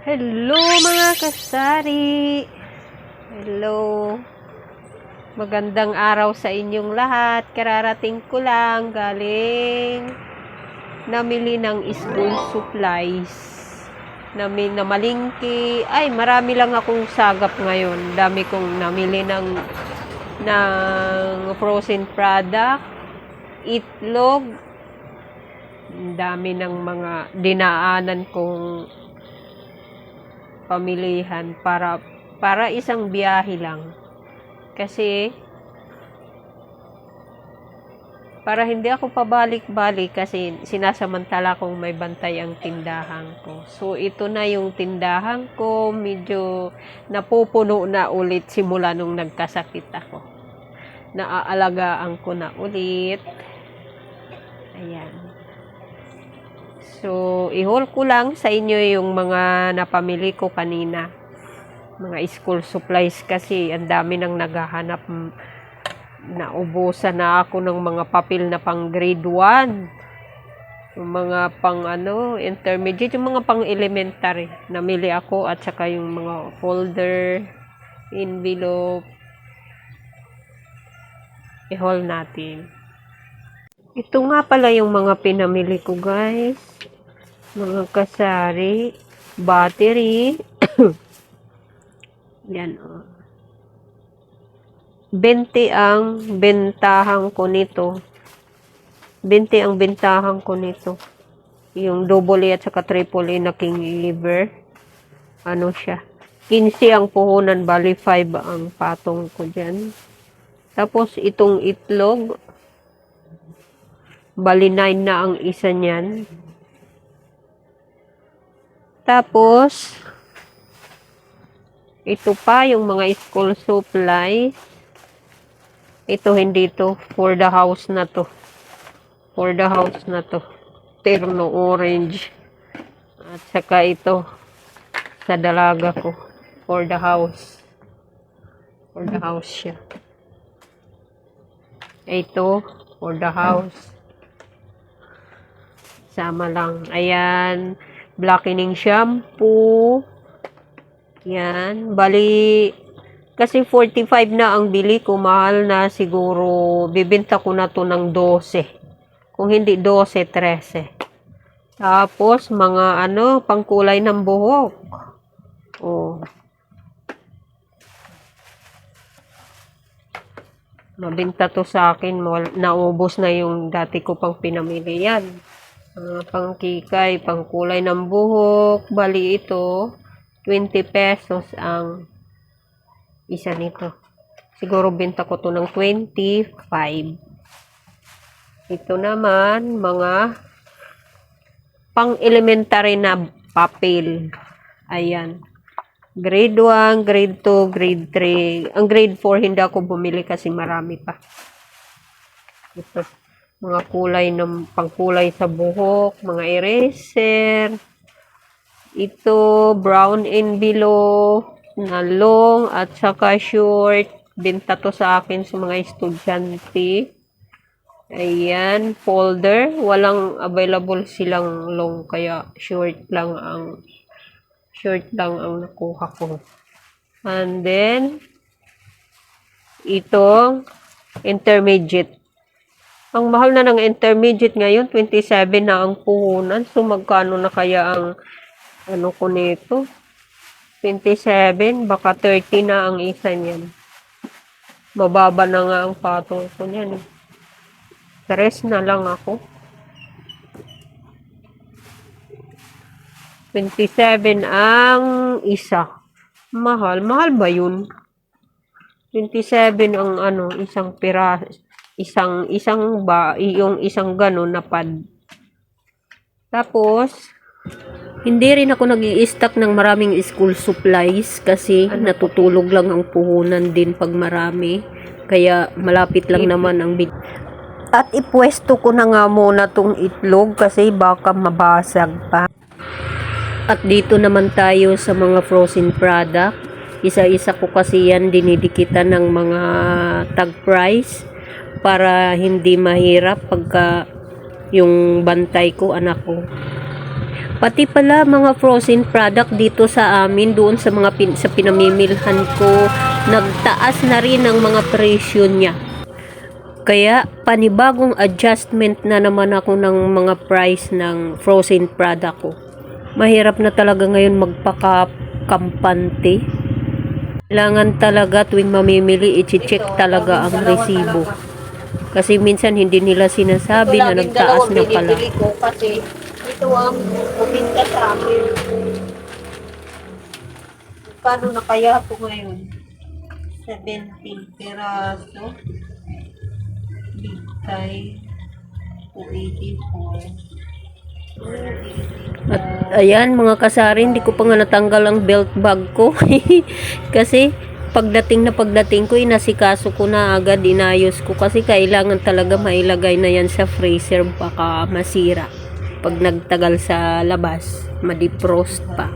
Hello mga kasari! Hello! Magandang araw sa inyong lahat. Kararating ko lang galing namili ng school supplies. Namalingki. Ay, marami lang akong sagap ngayon. Dami kong namili ng frozen product, itlog. Dami ng mga dinaanan kong pamilihan para isang biyahe lang. Kasi para hindi ako pabalik-balik kasi sinasamantala kong may bantay ang tindahan ko. So ito na yung tindahan ko, medyo napupuno na ulit simula nung nagkasakit ako. Naaalagaan ko na ulit. Ayan. So, i-haul ko lang sa inyo yung mga napamili ko kanina. Mga school supplies kasi ang dami nang naghahanap. Naubusan na ako ng mga papel na pang grade 1. Yung mga pang intermediate, yung mga pang elementary. Namili ako at saka yung mga folder, envelope. I-haul natin. Ito nga pala yung mga pinamili ko, guys. Mga kasari, battery. Yan, oh. 20 ang bentahan ko nito. 20 ang bentahan ko nito. Yung double A at saka triple A na king liver. Ano siya? 15 ang puhunan, bali 5 ang patong ko dyan. Tapos itong itlog, bali 9 na ang isa niyan. Tapos, ito pa yung mga school supplies. Ito hindi to. For the house na to. For the house na to. Terno orange. At saka ito. Sa dalaga ko. For the house. For the house siya. Ito. For the house. Sama lang. Ayan. Blackening shampoo. Yan. Bali, kasi 45 na ang bili ko. Mahal na siguro. Bibenta ko na to ng 12. Kung hindi 12, 13. Tapos, mga pangkulay ng buhok. Oh. Mabenta to sa akin. Naubos na yung dati ko pang pinamili yan. Pangkikay, pangkulay ng buhok. Bali ito, 20 pesos ang isa nito. Siguro benta ko to ng 25. Ito naman, mga pang-elementary na papel. Ayan. Grade 1, grade 2, grade 3. Ang grade 4, hindi ako bumili kasi marami pa. Ito. Mga kulay ng pangkulay sa buhok, mga eraser. Ito, brown envelope na long at saka short. Benta to sa akin sa mga estudyante. Ayan, folder. Walang available silang long kaya short lang ang nakuha ko. And then, ito, intermediate. Ang mahal na ng intermediate ngayon, 27 na ang puhunan. So, magkano na kaya ang ko nito? 27, baka 30 na ang isa niyan. Mababa na nga ang patong ko niyan. 3 na lang ako. 27 ang isa. Mahal. Mahal ba yun? 27 ang isang piraso. Yung isang ganon na pad. Tapos, hindi rin ako nag-i-stock ng maraming school supplies kasi natutulog lang ang puhunan din pag marami. Kaya malapit lang naman ang bid. At ipwesto ko na nga muna tong itlog kasi baka mabasag pa. At dito naman tayo sa mga frozen product. Isa-isa ko kasi yan dinidikitan ng mga tag price para hindi mahirap pagka yung bantay ko, anak ko. Pati pala mga frozen product dito sa amin, doon sa mga sa pinamimilhan ko, nagtaas na rin ang mga presyo niya. Kaya panibagong adjustment na naman ako ng mga price ng frozen product ko. Mahirap na talaga ngayon magpaka-kampante. Kailangan talaga tuwing mamimili, i-check talaga ang resibo. Kasi minsan hindi nila sinasabi na nagtaas na pala. Ko kasi ito ang puminta sa amin. Paano na kaya ito ngayon? 17 peraso. Bitay. 284. At ayan mga kasari, hindi ko pa nga natanggal ang belt bag ko. Kasi pagdating ko, inasikaso ko na agad, inayos ko. Kasi kailangan talaga mailagay na yan sa freezer, baka masira. Pag nagtagal sa labas, ma-defrost pa.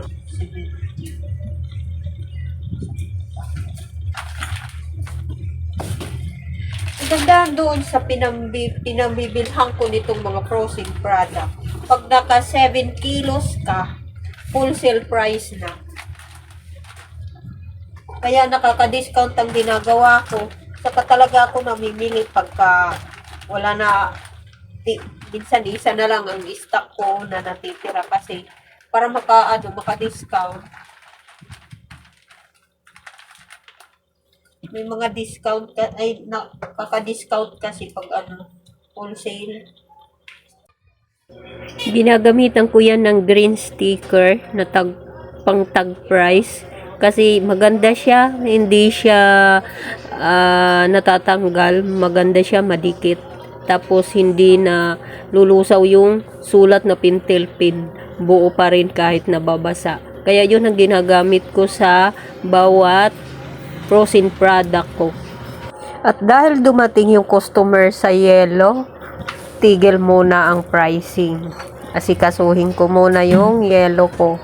Ganda doon sa pinambibilhan ko nitong mga frozen product. Pag naka 7 kilos ka, wholesale price na. Kaya nakaka-discount ang ginagawa ko. Saka talaga ako namimili pagka wala na, minsan isa na lang ang stock ko na natitira kasi para maka-discount. May mga discount nakaka-discount kasi pag wholesale. Ginagamitan ko yan ng green sticker na pang tag price. Kasi maganda siya, hindi siya natatanggal, maganda siya, madikit. Tapos hindi na lulusaw yung sulat na pintel pin, buo pa rin kahit nababasa. Kaya yun ang ginagamit ko sa bawat frozen product ko. At dahil dumating yung customer sa yellow, tigil muna ang pricing. Asikasuhin ko muna yung yellow ko.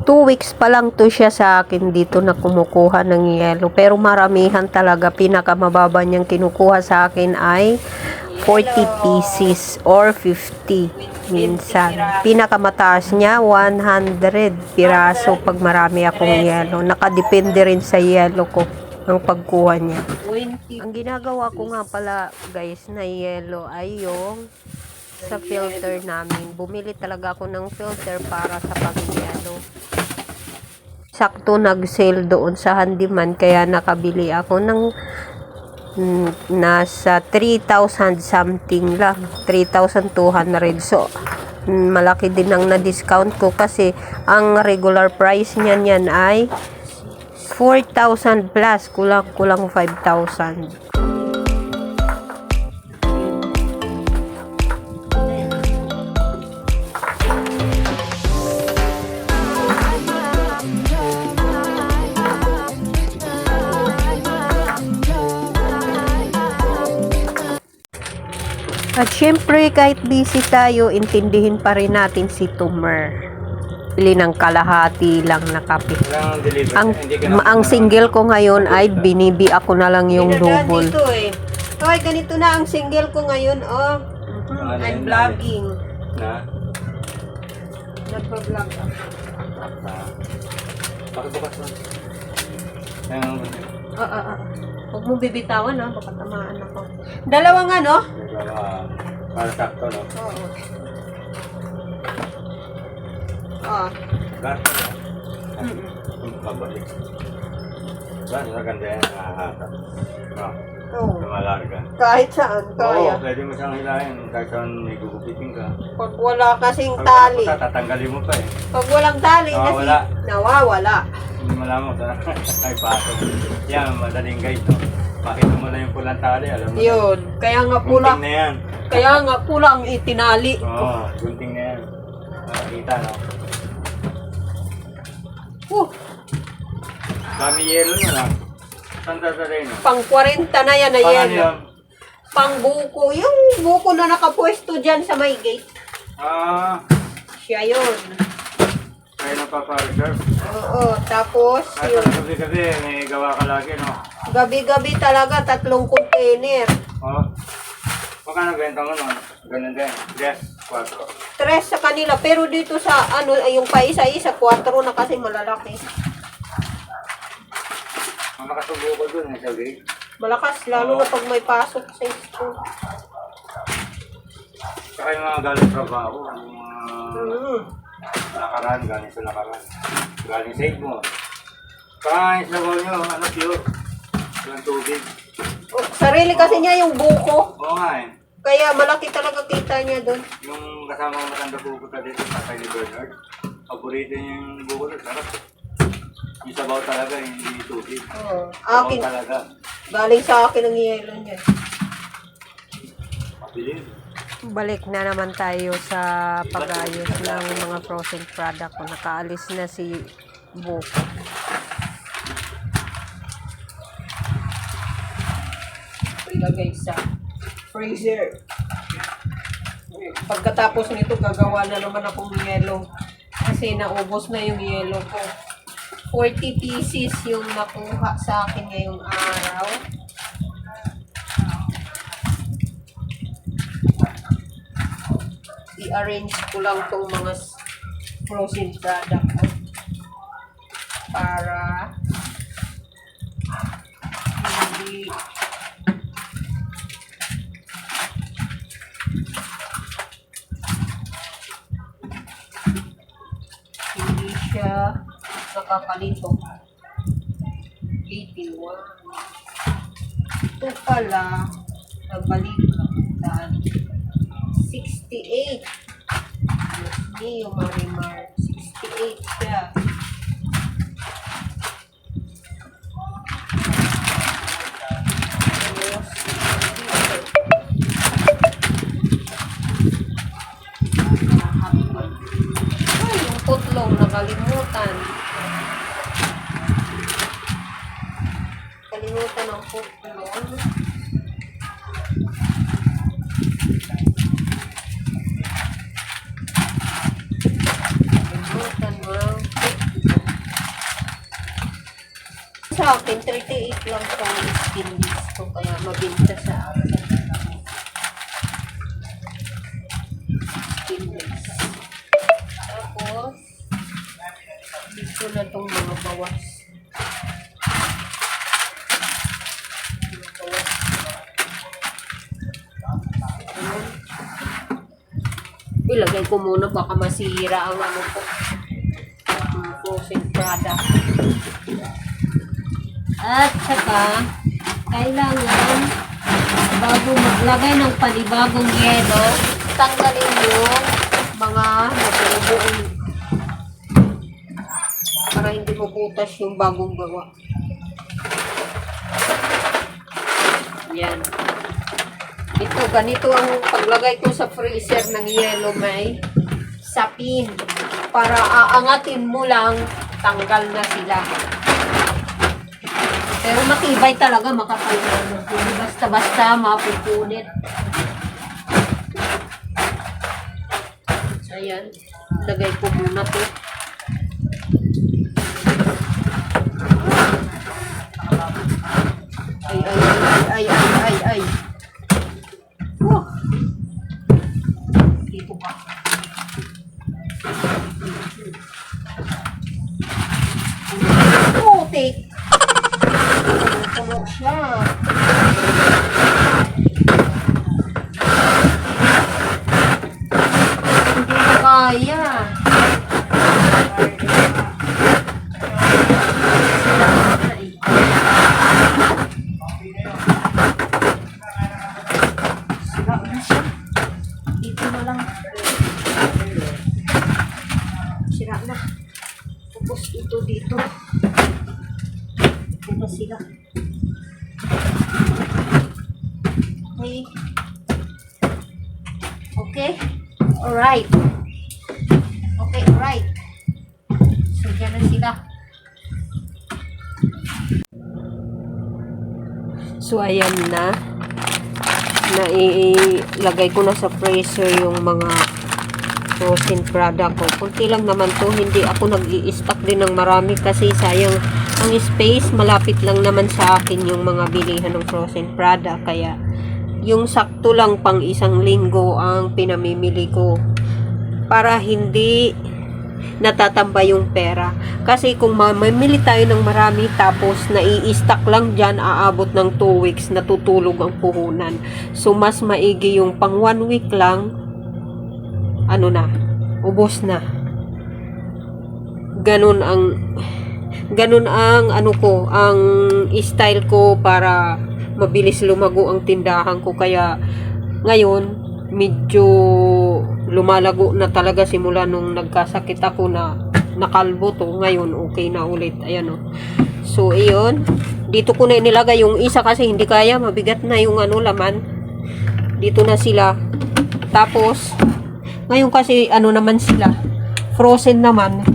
2 weeks pa lang to siya sa akin dito na kumukuha ng yelo. Pero maramihan talaga. Pinakamababa niyang kinukuha sa akin ay 40 pieces or 50 minsan. Pinakamataas niya 100 piraso pag marami akong yelo. Nakadepende rin sa yelo ko ang pagkuha niya. Ang ginagawa ko nga pala guys na yelo ay yung sa filter namin. Bumili talaga ako ng filter para sa pag-yelo. Sakto nag-sale doon sa handyman kaya nakabili ako ng nasa 3,000 something lang. 3,200. So, malaki din ang na-discount ko kasi ang regular price niyan yan ay 4,000 plus. Kulang 5,000. At syempre, kahit busy tayo, intindihin pa rin natin si Tumer. Bili ng kalahati lang na kape. Ang single ko ngayon ay binibi ako na lang yung double. Hoy, ganito na ang single ko ngayon, oh. I'm vlogging. Nagpa-vlog ako. Pakibukas mo. Huwag mo bibitawan, ha? Baka tamaan ako. Dalawang ano? Para sakto, no? Oo. Ah. Gato, no? Pabalik. Gato, maganda yan. Oo. Lumalarga. Kahit saan, kaya. Oo, pwede mo siyang hilahin. Kahit saan may gugupitin ka. Pag wala kasing tali. Tatanggalin mo pa eh. Pag walang tali, nawawala. Hindi mo alam mo sa ay pasok. Yan, madaling guys, no? Makita mo na yung pulang tali, alam mo. Yun. Kaya nga pula. Gunting na yan. Kaya nga pula ang itinali. Oo, gunting na yan. Makikita, no? Kami yelo na lang. Sanda sa rin, no? Pang 40 na yan na Ano yan. yun? Pang buko. Yung buko na nakapwesto dyan sa may gate. Siya yun. Kaya nagpapa-reserve. Oo. Tapos Kahit yun. gabi-gabi, may gawa ka lagi, no? Gabi-gabi talaga, 3 container. Oo. Magkano benta mo nun? Ganun din. Yes, 4. 3 sa kanila. Pero dito sa, ano, yung paisa-isa, 4 na kasi malalaki. Ang nakasubo ko dun, sa grade. Malakas, lalo na pag may pasok sa school. Saka yung mga galing trabaho, yung mga Mm. lakaran, galing sa lakaran. Galing sa mo. Kahit sabaw nyo, ano pure. Walang tubig. Oh, sarili kasi niya yung buko. Oo nga eh. Kaya malaki talaga kita niya doon. Yung kasama ko matanda pupunta dito, Tatay ni Bernard. Paborito niya yung buko doon, sarap. Yung sabaw talaga, hindi tubig. Oh, Sabaw akin, talaga. galing sa akin ang yelo niya. Mabilis. Balik na naman tayo sa pag-ayos ng mga frozen product ko. Nakaalis na si Buko. Ilagay sa freezer. Pagkatapos nito, gagawa na naman akong yelo. Kasi naubos na yung yelo ko. 40 pieces yung nakuha sa akin ngayong araw. I-arrange ko lang tong mga frozen product ko para hindi siya nakakalito. 81. Ito pala, nabaliktad. 68. Neo Marimar. 68 siya. Ay, yung putlong nakalimutan. Kalimutan ang putlong. Kalimutan mo ang putlong. Sa akin, 38 lang sa skin list ko, kaya mabinta sa akin. Skin list. Tapos, dito na itong mga bawas. Mga bawas. Ayan. Ilagay ko muna, baka masira ang ano ko. Ang frozen product. At saka, kailangan, bago maglagay ng panibagong yelo, tanggalin yung mga nabubuong para hindi mabutas yung bagong gawa. Yan. Ito, ganito ang paglagay ko sa freezer ng yelo, may sapin. Para aangatin mo lang, tanggal na sila. Pero matibay talaga, makapal na. Hindi basta-basta mapupunit. Ayan. Lagay ko muna to. Ay. Oh. Dito pa. Putik. Puno siya. Hindi na kaya. Sira na siya. Dito na lang. Sira na. Tapos ito dito. Ito sila. Okay. Okay. Alright. Okay, alright. So, dyan na sila. So, ayan na. Nailagay ko na sa freezer yung mga frozen product ko. Kunti lang naman to. Hindi ako nag-i-stock din ng marami kasi sayang ang space. Malapit lang naman sa akin yung mga bilihan ng frozen product. Kaya, yung sakto lang pang 1 linggo ang pinamimili ko para hindi natatambay yung pera. Kasi kung mamimili tayo ng marami tapos nai-stack lang dyan, aabot ng 2 weeks, natutulog ang puhunan. So, mas maigi yung pang 1 week lang, ubos na. Ganun ang ang style ko para mabilis lumago ang tindahan ko. Kaya ngayon medyo lumalago na talaga simula nung nagkasakit ako na nakalbo to. Ngayon okay na ulit. Ayan o. So iyon, dito ko na nilagay yung isa kasi hindi kaya, mabigat na yung laman. Dito na sila. Tapos ngayon kasi naman sila, frozen naman,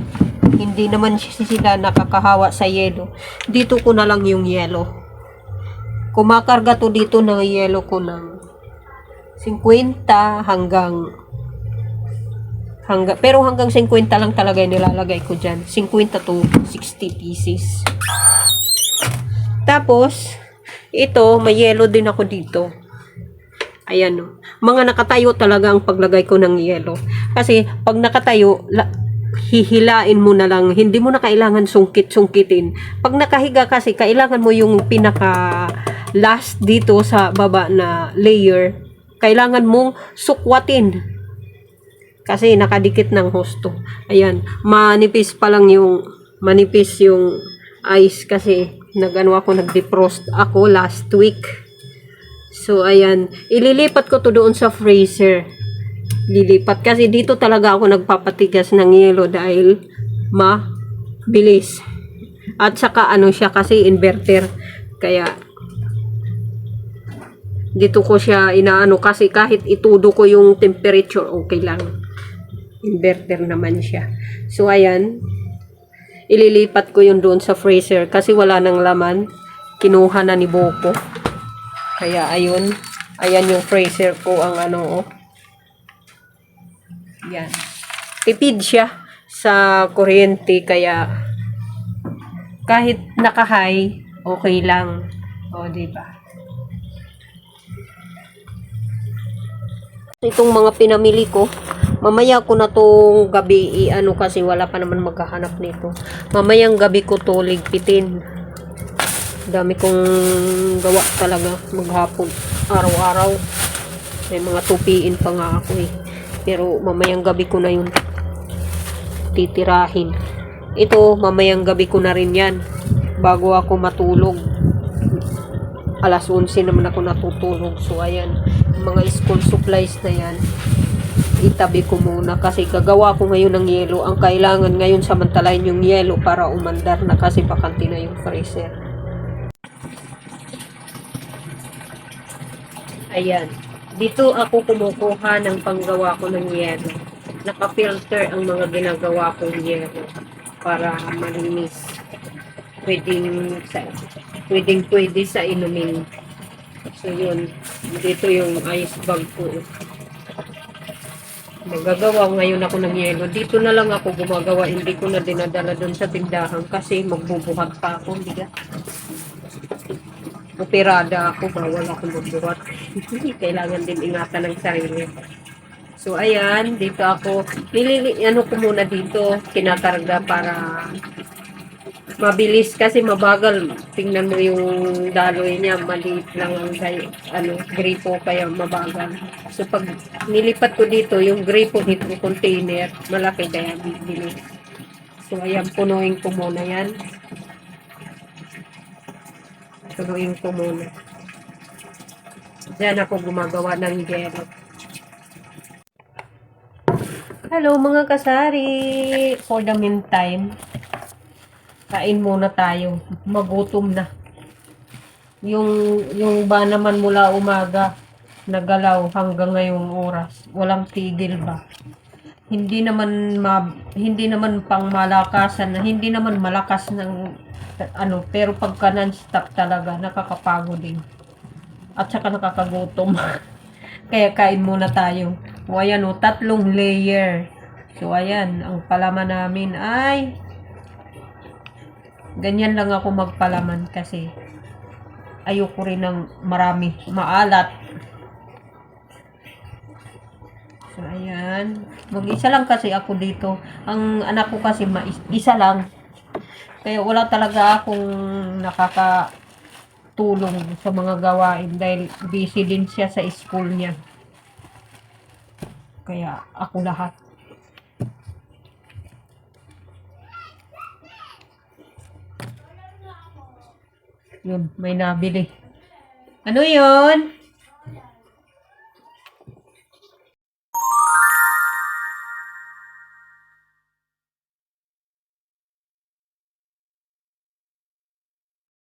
hindi naman sila nakakahawa sa yelo. Dito ko na lang yung yelo. Kumakarga to dito ng yelo ko ng 50 pero hanggang 50 lang talaga yung nilalagay ko dyan. 50 to 60 pieces. Tapos, ito, may yelo din ako dito. Ayan o. Mga nakatayo talaga ang paglagay ko ng yelo. Kasi, pag nakatayo, hihilain mo na lang. Hindi mo na kailangan sungkit-sungkitin. Pag nakahiga kasi, kailangan mo yung pinaka last dito sa baba na layer. Kailangan mong sukwatin. Kasi nakadikit ng husto. Ayan. Manipis yung ice kasi nag-defrost ako last week. So, ayan. Ililipat ko to doon sa freezer. Lilipat. Kasi dito talaga ako nagpapatigas ng yelo dahil mabilis. At saka siya kasi inverter. Kaya, dito ko siya kasi kahit itudo ko yung temperature, okay lang. Inverter naman siya. So, ayan. Ililipat ko yun doon sa freezer kasi wala nang laman. Kinuha na ni Boko. Kaya, ayun. Ayan yung freezer ko ang yan. Tipid siya sa kuryente kaya kahit naka-high, okay lang. O, diba? Itong mga pinamili ko, mamaya ko na tong gabi kasi wala pa naman maghahanap nito. Mamayang gabi ko to ligpitin. Dami kong gawa talaga maghapon, araw-araw. May mga tupiin pa nga ako Pero mamayang gabi ko na yun titirahin. Ito, mamayang gabi ko na rin yan bago ako matulog. Alas 11 naman ako natutulog. So, ayan. Mga school supplies na yan, itabi ko muna kasi gagawa ko ngayon ng yelo. Ang kailangan ngayon samantalahin yung yelo para umandar na kasi bakante na yung freezer. Ayan. Dito ako kumukuha ng panggawa ko ng yelo. Naka-filter ang mga ginagawa kong yelo para malinis. Pwede sa inumin. So, yun. Dito yung ice bag ko. Magagawa ngayon ako ng yelo. Dito na lang ako gumagawa. Hindi ko na dinadala doon sa tindahan kasi magbubuhat pa ako. Hindi ka. Operada ako. Bawal ako magbuhat. Kailangan din ingatan ng sarili. So, ayan. Dito ako. Ko muna dito. Kinakarga para mabilis kasi mabagal. Tingnan mo yung daloy niya, maliit lang ang gripo kaya mabagal. So pag nilipat ko dito, yung gripo dito, container, malaki kaya bibilis. So ayan, punuin ko muna yan. Punuin ko muna. Diyan ako gumagawa ng gelo. Hello mga kasari! For the meantime, kain muna tayo. Magutom na. Yung ba naman mula umaga, nagalaw hanggang ngayong oras. Walang tigil ba? Hindi naman pang malakasan na, hindi naman malakas ng pero pagka non-stop talaga, nakakapagod din. At saka nakakagutom. Kaya kain muna tayo. O ayan 3 layer. So ayan, ang palaman namin ay ganyan lang ako magpalaman kasi ayoko rin ng marami maalat. Ayan. Mag-isa lang kasi ako dito. Ang anak ko kasi isa lang. Kaya wala talaga akong nakakatulong sa mga gawain dahil busy din siya sa school niya. Kaya ako lahat. Yun, may nabili. Ano yun?